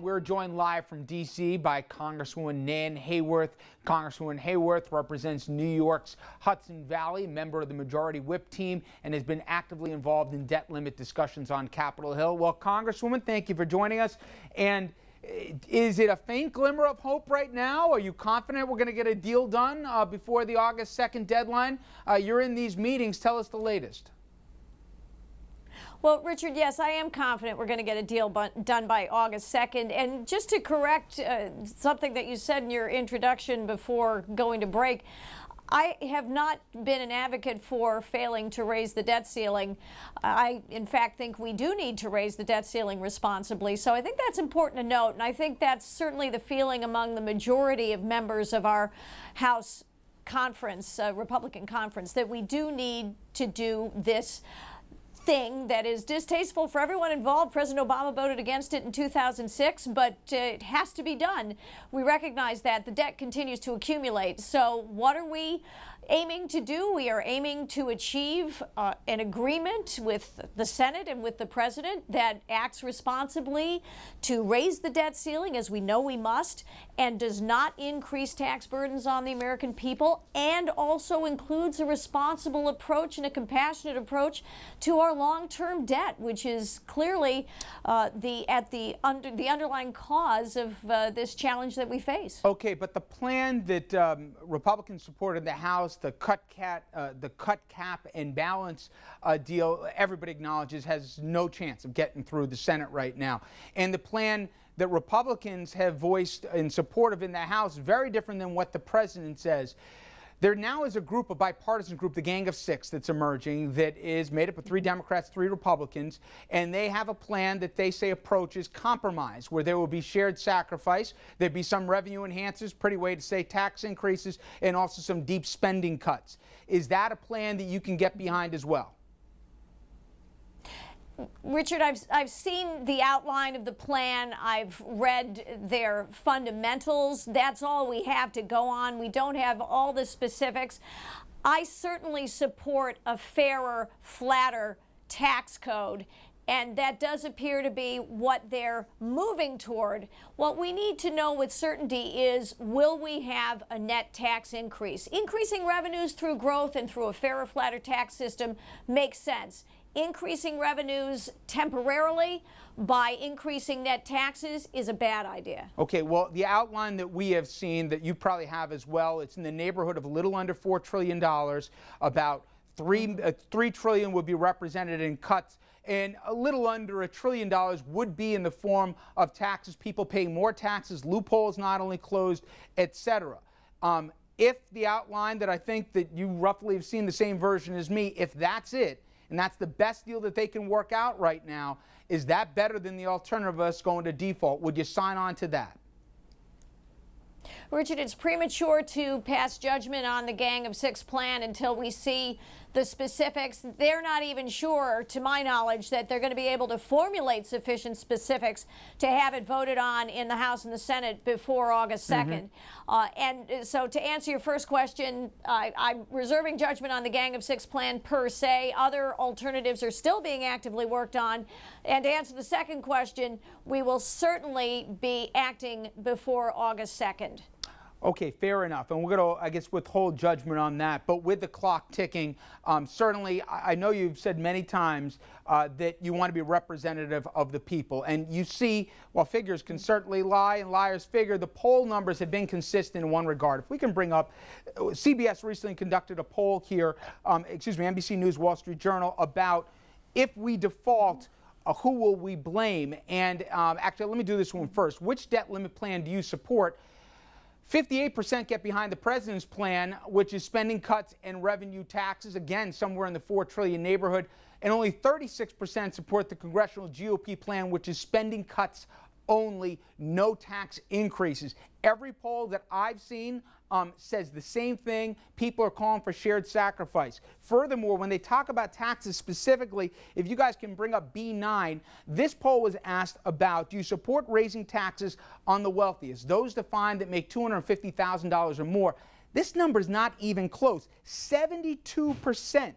We're joined live from D.C. by Congresswoman Nan Hayworth. Congresswoman Hayworth represents New York's Hudson Valley, member of the Majority Whip team, and has been actively involved in debt limit discussions on Capitol Hill. Well, Congresswoman, thank you for joining us. And is it a faint glimmer of hope right now? Are you confident we're going to get a deal done before the August 2nd deadline? You're in these meetings. Tell us the latest. Well, Richard, yes, I am confident we're going to get a deal done by August 2nd. And just to correct something that you said in your introduction before going to break, I have not been an advocate for failing to raise the debt ceiling. I, in fact, think we do need to raise the debt ceiling responsibly. So I think that's important to note. And I think that's certainly the feeling among the majority of members of our House conference, Republican conference, that we do need to do this thing that is distasteful for everyone involved. President Obama voted against it in 2006, but it has to be done. We recognize that the debt continues to accumulate. So what are we aiming to do? We are aiming to achieve an agreement with the Senate and with the President that acts responsibly to raise the debt ceiling, as we know we must, and does not increase tax burdens on the American people, and also includes a responsible approach and a compassionate approach to our long-term debt, which is clearly the underlying cause of this challenge that we face. Okay, but the plan that Republicans supported in the House, the cut cap and balance deal, everybody acknowledges has no chance of getting through the Senate right now. And the plan that Republicans have voiced in support of in the House, very different than what the president says. There now is a group, a bipartisan group, the Gang of Six, that's emerging, that is made up of 3 Democrats, 3 Republicans, and they have a plan that they say approaches compromise, where there will be shared sacrifice, there'd be some revenue enhancers, pretty way to say tax increases, and also some deep spending cuts. Is that a plan that you can get behind as well? Richard, I've seen the outline of the plan. I've read their fundamentals. That's all we have to go on. We don't have all the specifics. I certainly support a fairer, flatter tax code, and that does appear to be what they're moving toward. What we need to know with certainty is, will we have a net tax increase? Increasing revenues through growth and through a fairer, flatter tax system makes sense. Increasing revenues temporarily by increasing net taxes is a bad idea. Okay, well, the outline that we have seen, that you probably have as well, it's in the neighborhood of a little under $4 trillion. About $3 trillion would be represented in cuts, and a little under $1 trillion would be in the form of taxes, people paying more taxes, loopholes not only closed, etc. If the outline that I think that you roughly have seen the same version as me, if that's it, and that's the best deal that they can work out right now, is that better than the alternative of us going to default? Would you sign on to that? Richard, it's premature to pass judgment on the Gang of Six plan until we see the specifics. They're not even sure, to my knowledge, that they're going to be able to formulate sufficient specifics to have it voted on in the House and the Senate before August 2nd. And so to answer your first question, I'm reserving judgment on the Gang of Six plan per se. Other alternatives are still being actively worked on. And to answer the second question, we will certainly be acting before August 2nd. Okay, fair enough. And we're going to, I guess, withhold judgment on that. But with the clock ticking, certainly, I know you've said many times that you want to be representative of the people. And you see, while figures can certainly lie and liars figure, the poll numbers have been consistent in one regard. If we can bring up, CBS recently conducted a poll here, NBC News, Wall Street Journal, about if we default, who will we blame? And actually, let me do this one first. Which debt limit plan do you support? 58% get behind the president's plan, which is spending cuts and revenue taxes, again, somewhere in the $4 trillion neighborhood. And only 36% support the congressional GOP plan, which is spending cuts only, no tax increases. Every poll that I've seen says the same thing. People are calling for shared sacrifice. Furthermore, when they talk about taxes specifically, if you guys can bring up B9, this poll was asked about, do you support raising taxes on the wealthiest, those defined that make $250,000 or more? This number is not even close. 72%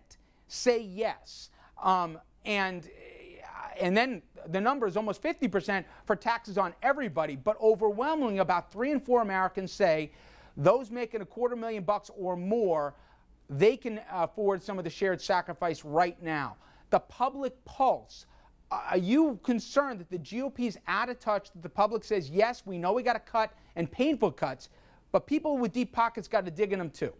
say yes. And And then the number is almost 50% for taxes on everybody. But overwhelmingly, about 3 in 4 Americans say those making $250,000 or more, they can afford some of the shared sacrifice right now. The public pulse. Are you concerned that the GOP is out of touch, that the public says, yes, we know we got to cut, and painful cuts, but people with deep pockets got to dig in them too?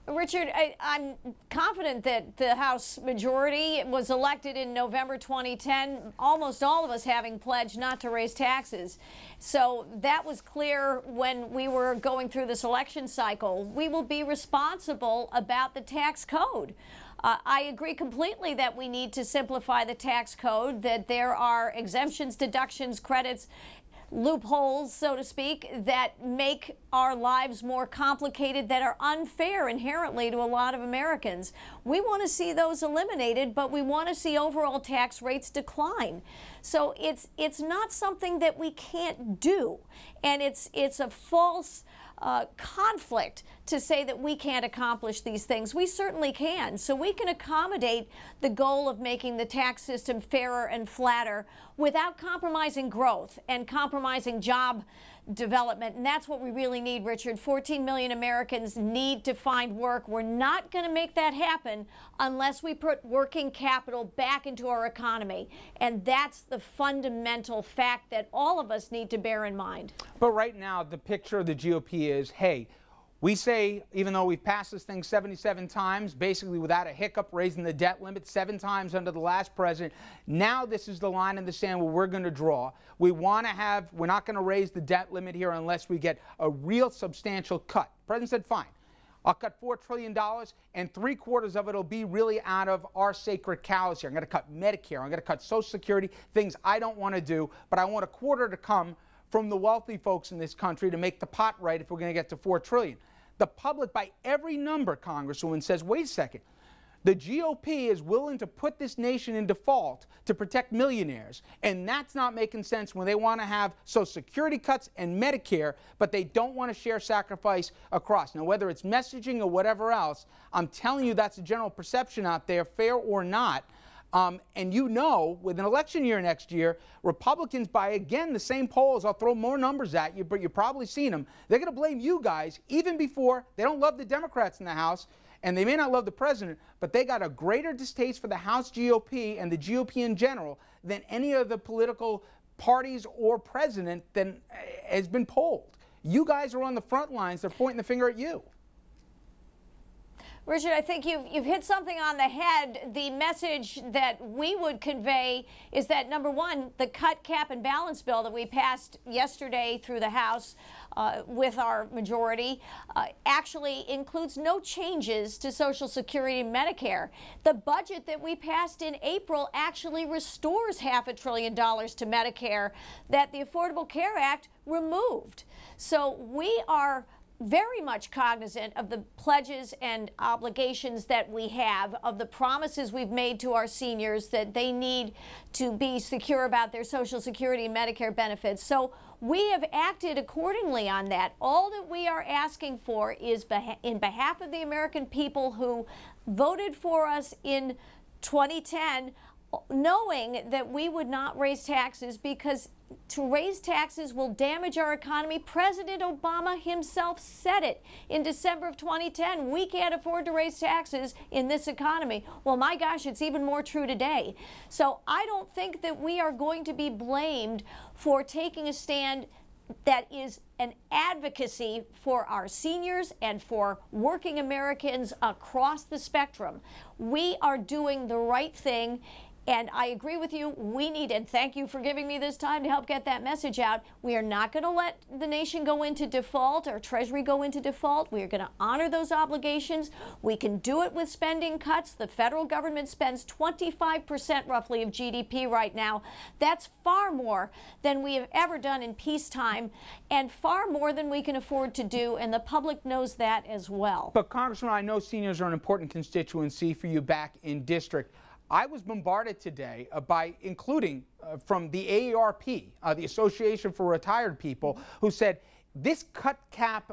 Richard, I'm confident that the House majority was elected in November 2010, almost all of us having pledged not to raise taxes. So that was clear when we were going through this election cycle. We will be responsible about the tax code. I agree completely that we need to simplify the tax code, that there are exemptions, deductions, credits, loopholes, so to speak, that make our lives more complicated, that are unfair inherently to a lot of Americans. We want to see those eliminated, but we want to see overall tax rates decline. So it's not something that we can't do, and it's a false conflict to say that we can't accomplish these things. We certainly can. So we can accommodate the goal of making the tax system fairer and flatter without compromising growth and compromising job development. And that's what we really need, Richard. 14 million Americans need to find work. We're not going to make that happen unless we put working capital back into our economy. And that's the fundamental fact that all of us need to bear in mind. But right now, the picture of the GOP is, hey, we say, even though we've passed this thing 77 times, basically without a hiccup, raising the debt limit 7 times under the last president, now this is the line in the sand where we're going to draw. We're not going to raise the debt limit here unless we get a real substantial cut. The president said, fine, I'll cut $4 trillion, and 3/4 of it will be really out of our sacred cows here. I'm going to cut Medicare, I'm going to cut Social Security, things I don't want to do, but I want $1/4 to come from the wealthy folks in this country to make the pot right if we're going to get to $4 trillion. The public, by every number, Congresswoman, says, wait a second, the GOP is willing to put this nation in default to protect millionaires, and that's not making sense when they want to have Social Security cuts and Medicare, but they don't want to share sacrifice across. Now, whether it's messaging or whatever else, I'm telling you that's a general perception out there, fair or not. And you know, with an election year next year, Republicans, by, again, the same polls, I'll throw more numbers at you, but you've probably seen them, they're going to blame you guys even before. They don't love the Democrats in the House, and they may not love the president, but they got a greater distaste for the House GOP and the GOP in general than any of the political parties or president that has been polled. You guys are on the front lines. They're pointing the finger at you. Richard, I think you've hit something on the head. The message that we would convey is that, number one, the cut, cap, and balance bill that we passed yesterday through the House with our majority actually includes no changes to Social Security and Medicare. The budget that we passed in April actually restores $500 billion to Medicare that the Affordable Care Act removed. So we are very much cognizant of the pledges and obligations that we have, of the promises we've made to our seniors that they need to be secure about their Social Security and Medicare benefits. So we have acted accordingly on that. All that we are asking for is in behalf of the American people who voted for us in 2010, knowing that we would not raise taxes because to raise taxes will damage our economy. President Obama himself said it in December of 2010. We can't afford to raise taxes in this economy. Well, my gosh, it's even more true today. So I don't think that we are going to be blamed for taking a stand that is an advocacy for our seniors and for working Americans across the spectrum. We are doing the right thing. And I agree with you, we need, and thank you for giving me this time to help get that message out. We are not going to let the nation go into default, or Treasury go into default. We are going to honor those obligations. We can do it with spending cuts. The federal government spends 25% roughly of GDP right now. That's far more than we have ever done in peacetime, and far more than we can afford to do, and the public knows that as well. But Congressman, I know seniors are an important constituency for you back in district. I was bombarded today by, including from the AARP, the Association for Retired People, who said this cut, cap,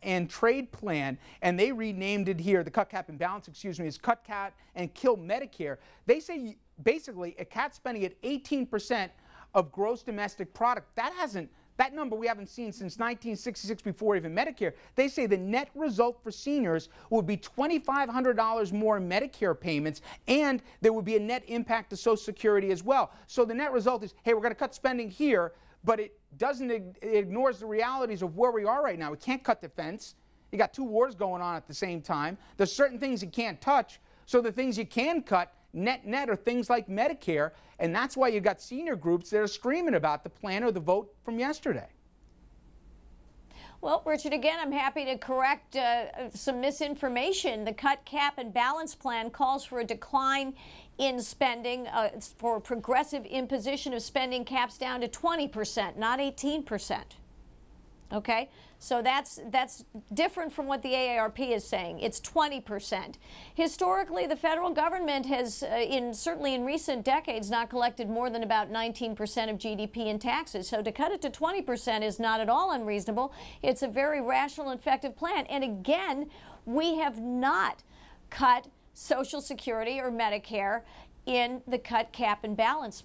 and trade plan, and they renamed it here, the cut, cap, and balance, excuse me, is cut, cap, and kill Medicare. They say basically a cat spending at 18% of gross domestic product. That number we haven't seen since 1966 before even Medicare. They say the net result for seniors would be $2,500 more in Medicare payments, and there would be a net impact to Social Security as well. So the net result is, hey, we're going to cut spending here, but it ignores the realities of where we are right now. We can't cut defense. You got 2 wars going on at the same time. There's certain things you can't touch. So the things you can cut, net are things like Medicare, and that's why you got senior groups that are screaming about the plan or the vote from yesterday. Well, Richard, again, I'm happy to correct some misinformation. The Cut, Cap, and Balance plan calls for a decline in spending, for progressive imposition of spending caps down to 20%, not 18%. Okay, so that's different from what the AARP is saying. It's 20%. Historically, the federal government has, certainly in recent decades, not collected more than about 19% of GDP in taxes. So to cut it to 20% is not at all unreasonable. It's a very rational and effective plan. And again, we have not cut Social Security or Medicare in the Cut, Cap, and Balance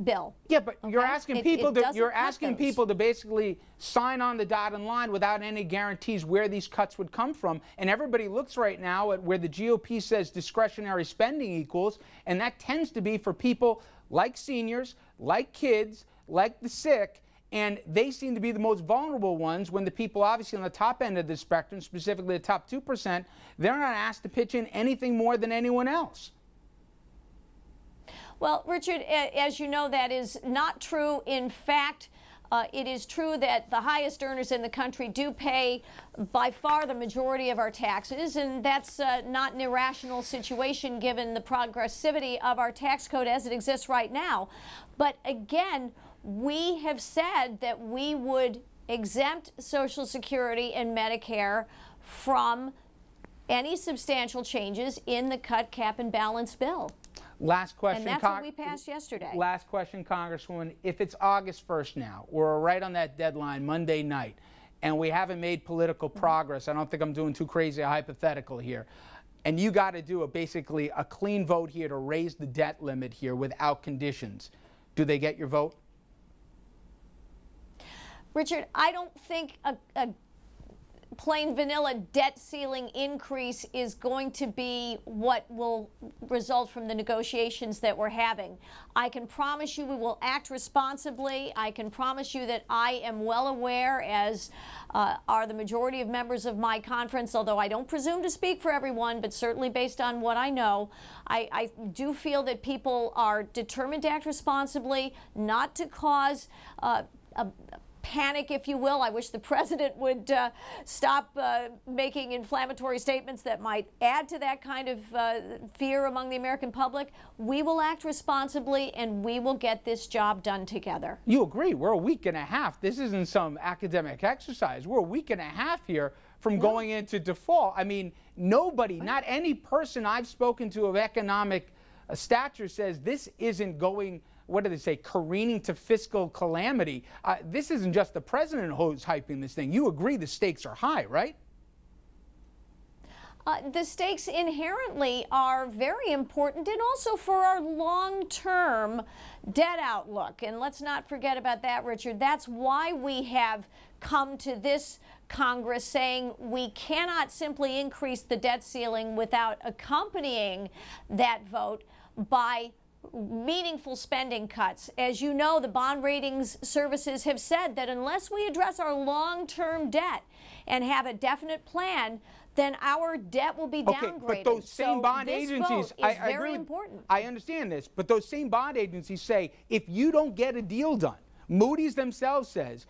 bill. Yeah, but okay? You're asking people to basically sign on the dotted line without any guarantees where these cuts would come from. And everybody looks right now at where the GOP says discretionary spending equals, and that tends to be for people like seniors, like kids, like the sick, and they seem to be the most vulnerable ones when the people obviously on the top end of the spectrum, specifically the top 2%, they're not asked to pitch in anything more than anyone else. Well, Richard, as you know, that is not true. In fact, it is true that the highest earners in the country do pay by far the majority of our taxes, and that's not an irrational situation given the progressivity of our tax code as it exists right now. But again, we have said that we would exempt Social Security and Medicare from any substantial changes in the Cut, Cap, and Balance bill. Last question. And that's what we passed yesterday. Last question, Congresswoman. If it's August 1st now, we're right on that deadline, Monday night, and we haven't made political progress, I don't think I'm doing too crazy a hypothetical here, and you got to do basically a clean vote here to raise the debt limit here without conditions, do they get your vote? Richard, I don't think a plain vanilla debt ceiling increase is going to be what will result from the negotiations that we're having. I can promise you we will act responsibly. I can promise you that I am well aware, as are the majority of members of my conference, although I don't presume to speak for everyone, but certainly based on what I know, I do feel that people are determined to act responsibly, not to cause a panic, if you will. I wish the president would stop making inflammatory statements that might add to that kind of fear among the American public. We will act responsibly, and we will get this job done together. You agree? We're a week and a half. This isn't some academic exercise. We're a week and a half here from going into default. I mean, nobody, not any person I've spoken to of economic stature says this isn't going, what do they say, careening to fiscal calamity. This isn't just the president who's hyping this thing. You agree the stakes are high, right? The stakes inherently are very important, and also for our long-term debt outlook. And let's not forget about that, Richard. That's why we have come to this Congress saying we cannot simply increase the debt ceiling without accompanying that vote by meaningful spending cuts. As you know, the bond ratings services have said that unless we address our long-term debt and have a definite plan, then our debt will be downgraded. Okay, but those same bond agencies, I agree, important. I understand this, but those same bond agencies say if you don't get a deal done, Moody's themselves says,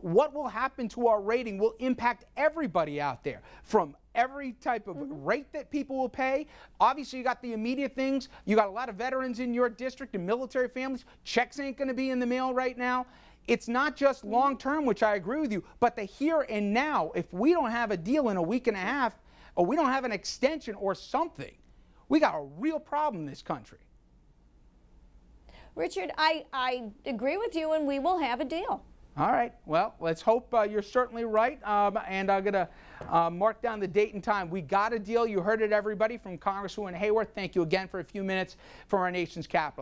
what will happen to our rating will impact everybody out there, from every type of rate that people will pay. Obviously, you got the immediate things. You got a lot of veterans in your district and military families. Checks ain't going to be in the mail right now. It's not just long-term, which I agree with you, but the here and now. If we don't have a deal in a week and a half, or we don't have an extension or something, we got a real problem in this country. Richard, I agree with you, and we will have a deal. All right. Well, let's hope you're certainly right. And I'm going to mark down the date and time. We got a deal. You heard it, everybody, from Congresswoman Hayworth. Thank you again for a few minutes from our nation's capital.